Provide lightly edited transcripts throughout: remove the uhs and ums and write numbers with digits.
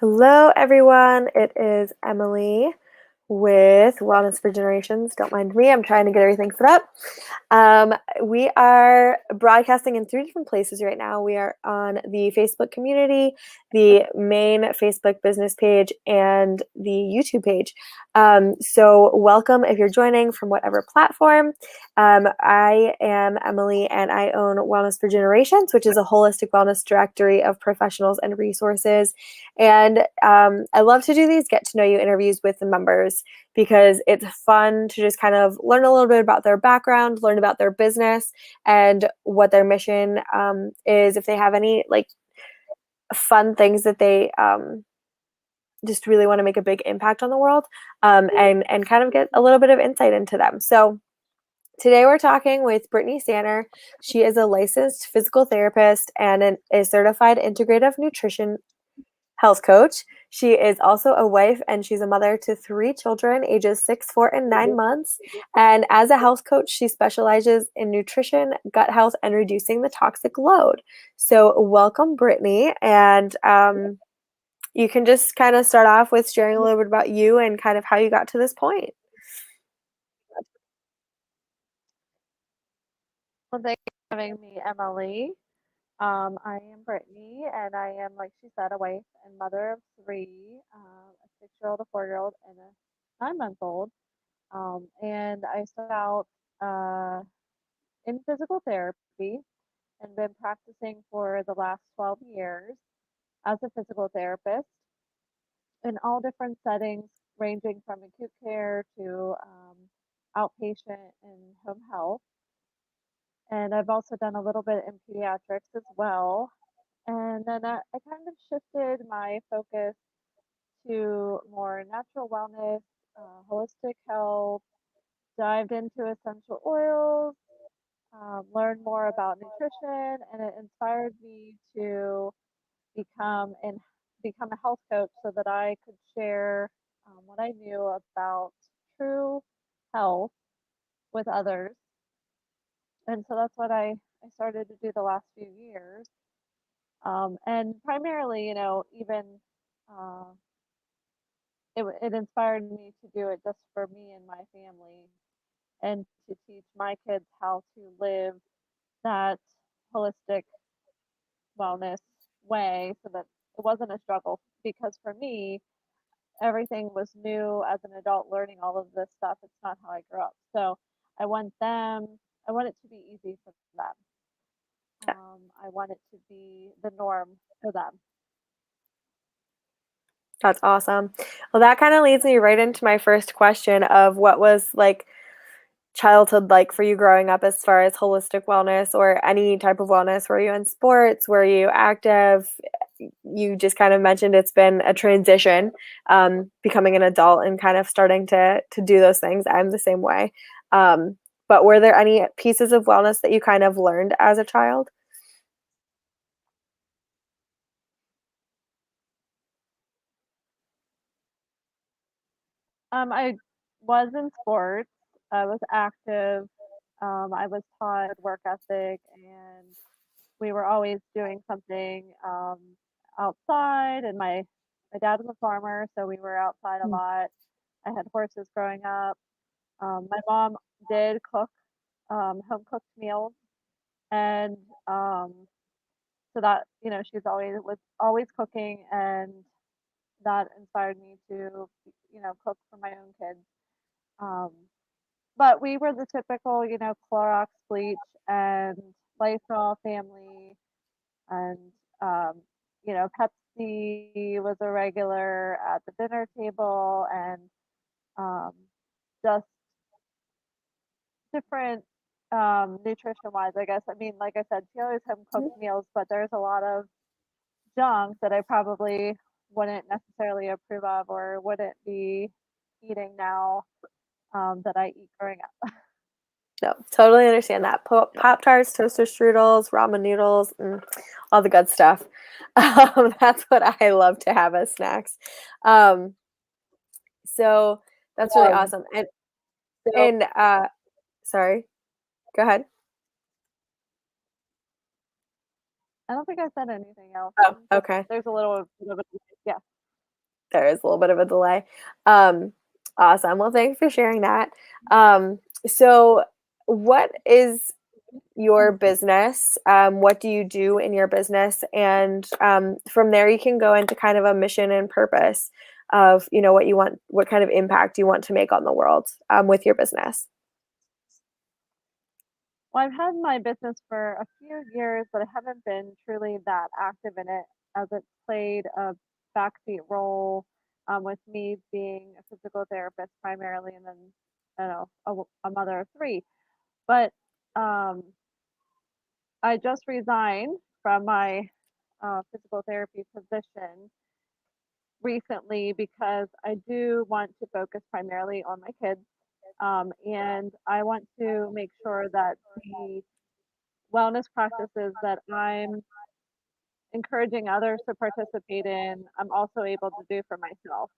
Hello, everyone. It is Emily with Wellness for Generations. Don't mind me. I'm trying to get everything set up. We are broadcasting in 3 different places right now. We are on the Facebook community, the main Facebook business page, and the YouTube page. So welcome if you're joining from whatever platform. I am Emily, and I own Wellness for Generations, which is a holistic wellness directory of professionals and resources. And I love to do these get to know you interviews with the members because it's fun to just kind of learn a little bit about their background, learn about their business, and what their mission is. If they have any like fun things that they just really want to make a big impact on the world, and kind of get a little bit of insight into them. So today we're talking with Brittney Sanner. She is a licensed physical therapist and a certified integrative nutrition health coach. She is also a wife, and she's a mother to 3 children, ages 6, 4, and 9 months. And as a health coach, she specializes in nutrition, gut health, and reducing the toxic load. So welcome, Brittney. And you can just kind of start off with sharing a little bit about you and kind of how you got to this point. Well, thanks for having me, Emily. I am Brittany, and I am, like she said, a wife and mother of three, a 6-year-old, a 4-year-old, and a 9-month-old. And I started out in physical therapy and been practicing for the last 12 years as a physical therapist in all different settings, ranging from acute care to outpatient and home health. And I've also done a little bit in pediatrics as well. And then I kind of shifted my focus to more natural wellness, holistic health, dived into essential oils, learned more about nutrition, and it inspired me to become and become a health coach so that I could share what I knew about true health with others. And so that's what I started to do the last few years. And primarily, even uh, it inspired me to do it just for me and my family and to teach my kids how to live that holistic wellness way so that it wasn't a struggle. Because for me, everything was new as an adult learning all of this stuff. It's not how I grew up. So I want them, I want it to be easy for them. I want it to be the norm for them. That's awesome. Well, that kind of leads me right into my first question of what was like childhood like for you growing up as far as holistic wellness or any type of wellness? Were you in sports? Were you active? You just kind of mentioned it's been a transition, becoming an adult and kind of starting to do those things. I'm the same way. But were there any pieces of wellness that you kind of learned as a child? I was in sports. I was active. I was taught work ethic, and we were always doing something outside. And my dad was a farmer, so we were outside a Mm. lot. I had horses growing up. My mom did cook home cooked meals, and so that she's always cooking, and that inspired me to cook for my own kids. Um, But we were the typical, Clorox bleach and Lysol family, and um, Pepsi was a regular at the dinner table, and um, just different nutrition wise, I guess. I mean, like I said, she always home cooked meals, but there's a lot of junk that I probably wouldn't necessarily approve of or wouldn't be eating now that I eat growing up. No, totally understand that. Pop-Tarts, toaster strudels, ramen noodles, and all the good stuff. That's what I love to have as snacks. Um, so that's really awesome. And sorry, go ahead. I don't think I said anything else. Oh, Just okay. there's a little bit of yeah. There is a little bit of a delay. Um, awesome. Well, thanks for sharing that. So, what is your business? What do you do in your business? And from there, you can go into kind of a mission and purpose of, what you want, what kind of impact you want to make on the world with your business. Well, I've had my business for a few years, but I haven't been truly that active in it as it's played a backseat role with me being a physical therapist primarily, and then a mother of three. But um, I just resigned from my physical therapy position recently because I do want to focus primarily on my kids. And I want to make sure that the wellness practices that I'm encouraging others to participate in, I'm also able to do for myself.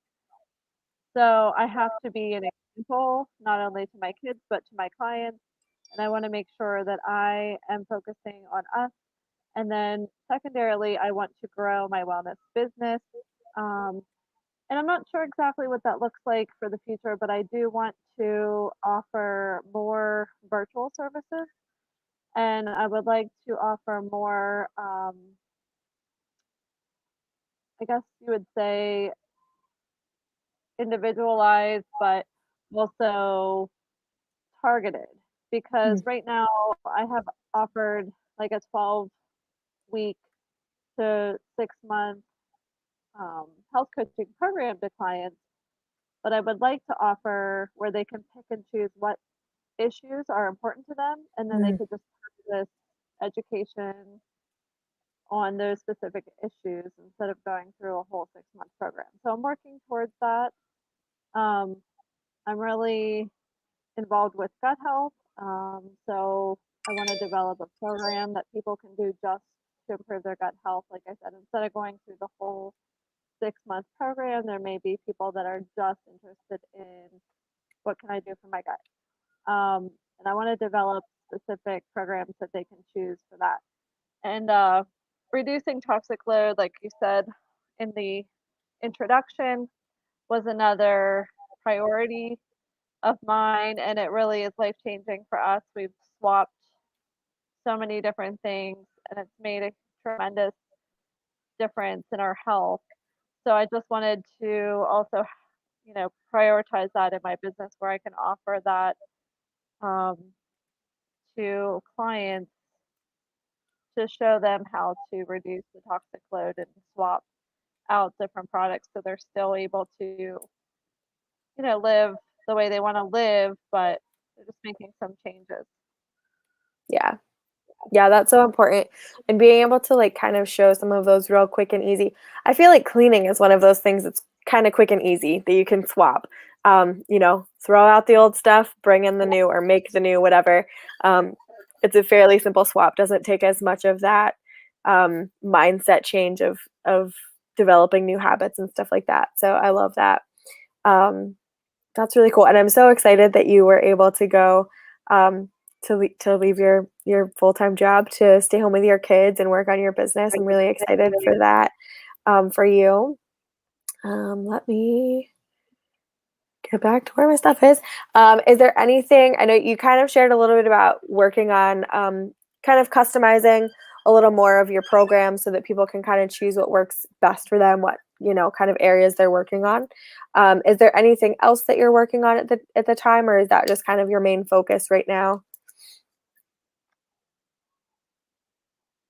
So I have to be an example, not only to my kids, but to my clients. And I want to make sure that I am focusing on us. And then secondarily, I want to grow my wellness business. Um, and I'm not sure exactly what that looks like for the future, but I do want to offer more virtual services. And I would like to offer more, I guess you would say, individualized, but also targeted. Because Mm. right now I have offered like a 12-week to 6 month health coaching program to clients, but I would like to offer where they can pick and choose what issues are important to them, and then they Mm. could just have this education on those specific issues instead of going through a whole 6 month program. So I'm working towards that. Um, I'm really involved with gut health. So I want to develop a program that people can do just to improve their gut health. Like I said, instead of going through the whole 6 month program, there may be people that are just interested in what can I do for my gut. And I want to develop specific programs that they can choose for that. And reducing toxic load, like you said in the introduction, was another priority of mine, and it really is life changing for us. We've swapped so many different things, and it's made a tremendous difference in our health. So I just wanted to also, prioritize that in my business where I can offer that um, to clients to show them how to reduce the toxic load and swap out different products so they're still able to, live the way they want to live, but they're just making some changes. Yeah. Yeah, that's so important. And being able to like kind of show some of those real quick and easy. I feel like cleaning is one of those things that's kind of quick and easy that you can swap. Throw out the old stuff, bring in the new, or make the new, whatever. Um, it's a fairly simple swap. Doesn't take as much of that mindset change of developing new habits and stuff like that. So I love that. Um, that's really cool, and I'm so excited that you were able to go um, to leave your full time job to stay home with your kids and work on your business. I'm really excited for that for you. Let me get back to where my stuff is. Is there anything? I know you kind of shared a little bit about working on kind of customizing a little more of your program so that people can kind of choose what works best for them, what kind of areas they're working on. Is there anything else that you're working on at the time, or is that just kind of your main focus right now?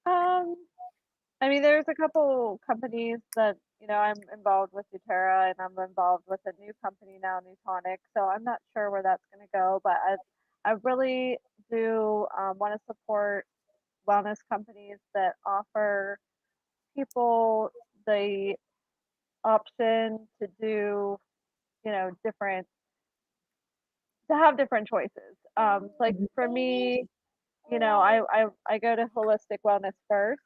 Um, I mean, there's a couple companies that, I'm involved with Utera, and I'm involved with a new company now, Newtonic. So I'm not sure where that's going to go, but I really do want to support wellness companies that offer people the option to do, different, to have different choices. Like for me, I go to holistic wellness first.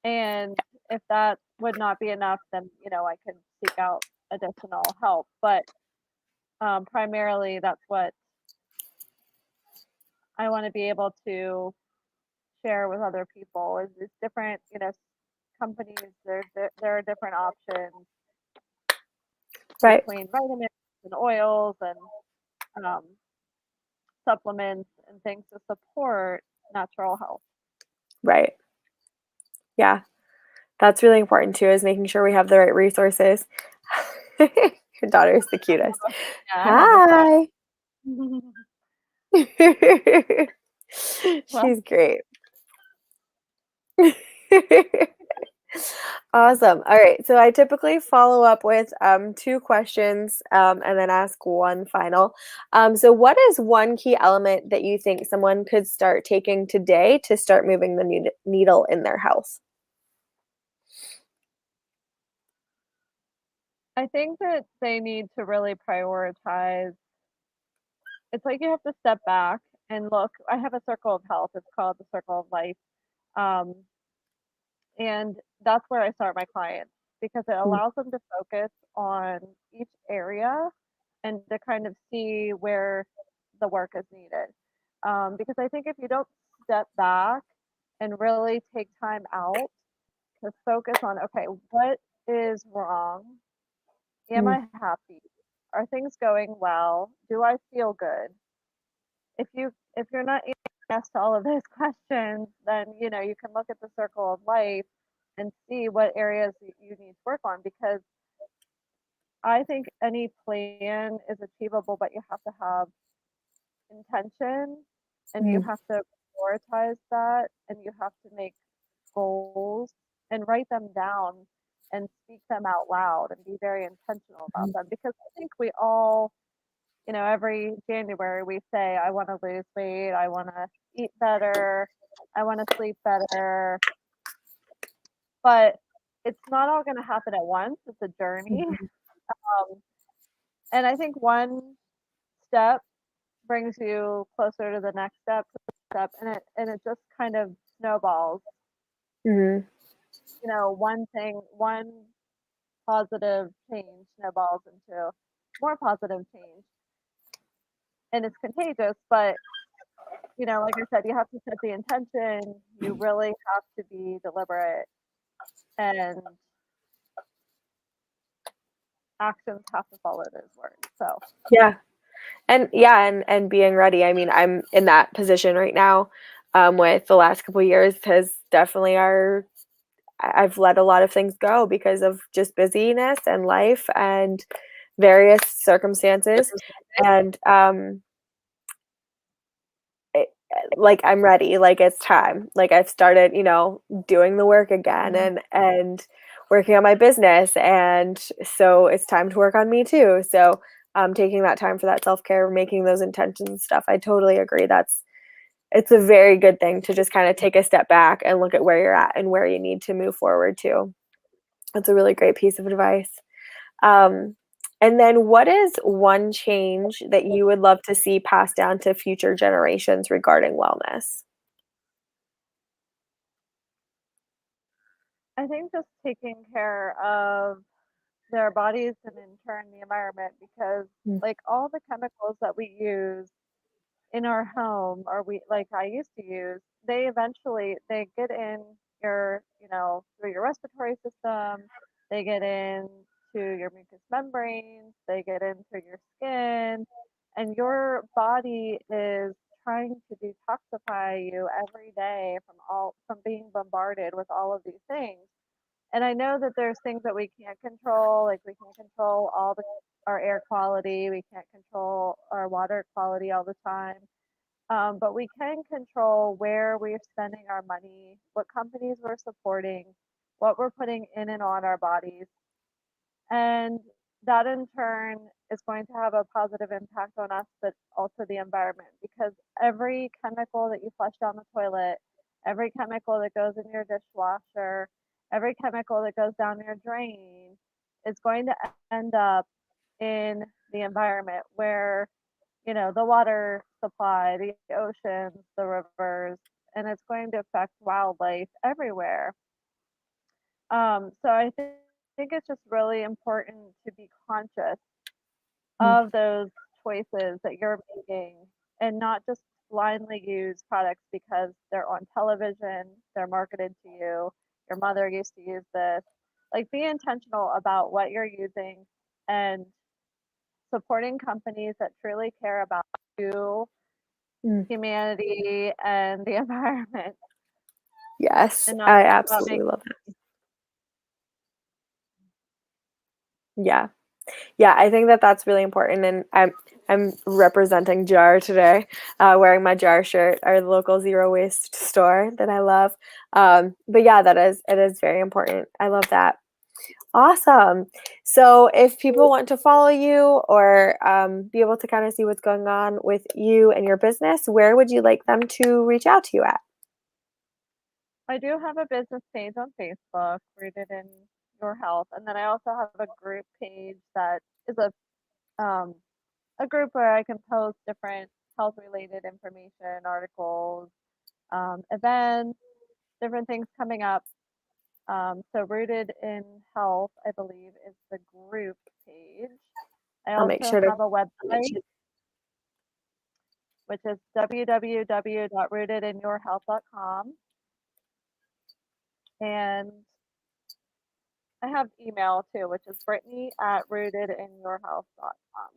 And if that would not be enough, then, I could seek out additional help. But primarily, that's what I want to be able to share with other people is different, companies. There are different options Right. between vitamins and oils and um, supplements and things to support natural health. Right. Yeah. That's really important too, is making sure we have the right resources. Your daughter is the cutest. Yeah, I have a friend. Hi. Well, She's great. Awesome. All right. So I typically follow up with two questions and then ask one final. So, what is one key element that you think someone could start taking today to start moving the needle in their health? I think that they need to really prioritize. It's like you have to step back and look. I have a circle of health. It's called the circle of life. Um, and that's where I start my clients because it Mm, allows them to focus on each area and to kind of see where the work is needed. Because I think if you don't step back and really take time out to focus on, okay, what is wrong? Am mm, I happy? Are things going well? Do I feel good? If you're not answering yes to all of those questions, then you can look at the circle of life and see what areas you need to work on because I think any plan is achievable, but you have to have intention and you mm, have to prioritize that and you have to make goals and write them down and speak them out loud and be very intentional about mm, them because I think we all, every January we say, I want to lose weight, I want to eat better, I want to sleep better, but it's not all going to happen at once. It's a journey. mhm, And I think one step brings you closer to the next step, and it just kind of snowballs. mhm, One thing, one positive change snowballs into more positive change, and it's contagious. But like I said, you have to set the intention. You really have to be deliberate, and actions have to follow those words. So Yeah. And yeah, and being ready. I mean, I'm in that position right now, with the last couple years has definitely I've let a lot of things go because of just busyness and life and various circumstances. And like I'm ready, like it's time. Like I've started, doing the work again and working on my business, and so it's time to work on me too. So taking that time for that self-care, making those intentions and stuff, I totally agree. It's a very good thing to just kind of take a step back and look at where you're at and where you need to move forward to. That's a really great piece of advice. Um, and then what is one change that you would love to see passed down to future generations regarding wellness? I think just taking care of their bodies and in turn the environment because Mm, like all the chemicals that we use in our home or we like I used to use, they get in your, through your respiratory system, they get into your mucous membranes, they get into your skin, and your body is trying to detoxify you every day from being bombarded with all of these things. And I know that there's things that we can't control, like we can't control our air quality, we can't control our water quality all the time. But we can control where we're spending our money, what companies we're supporting, what we're putting in and on our bodies. And that in turn is going to have a positive impact on us, but also the environment because every chemical that you flush down the toilet, every chemical that goes in your dishwasher, every chemical that goes down your drain is going to end up in the environment where, the water supply, the oceans, the rivers, and it's going to affect wildlife everywhere. So I think it's just really important to be conscious mm, of those choices that you're making and not just blindly use products because they're on television, they're marketed to you, your mother used to use this. Like be intentional about what you're using and supporting companies that truly care about you, Mm. humanity, and the environment, Yes, and not I just about absolutely making. love that. Yeah. Yeah, I think that that's really important, and I'm representing JAR today, wearing my JAR shirt, our local zero waste store that I love. But yeah, it is very important. I love that. Awesome. So if people want to follow you or be able to kind of see what's going on with you and your business, where would you like them to reach out to you at? I do have a business page on Facebook, Rooted in Your Health, and then I also have a group page that is um, a group where I can post different health related information, articles, events, different things coming up. So Rooted in Health, I believe, is the group page. I I'll make also sure to have a website, which is www.rootedinyourhealth.com. And I have email too, which is Brittney@rootedinyourhealth.com.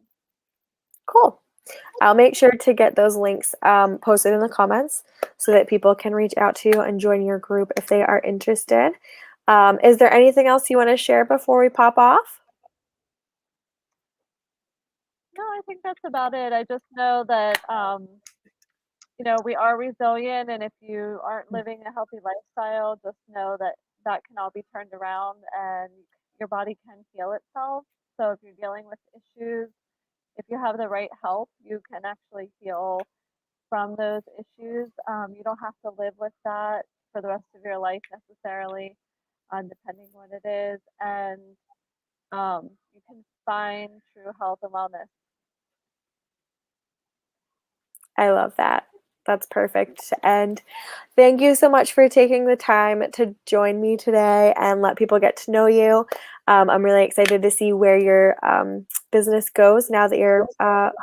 cool. I'll make sure to get those links posted in the comments so that people can reach out to you and join your group if they are interested. Is there anything else you want to share before we pop off? No, I think that's about it. I just know that we are resilient, and if you aren't living a healthy lifestyle, just know that that can all be turned around and your body can heal itself. So if you're dealing with issues, if you have the right help, you can actually heal from those issues. You don't have to live with that for the rest of your life necessarily, depending what it is. And you can find true health and wellness. I love that. That's perfect. And thank you so much for taking the time to join me today and let people get to know you. I'm really excited to see where your business goes now that you're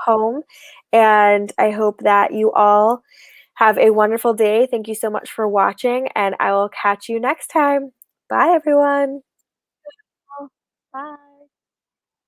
home. And I hope that you all have a wonderful day. Thank you so much for watching, and I will catch you next time. Bye, everyone. Oh, bye.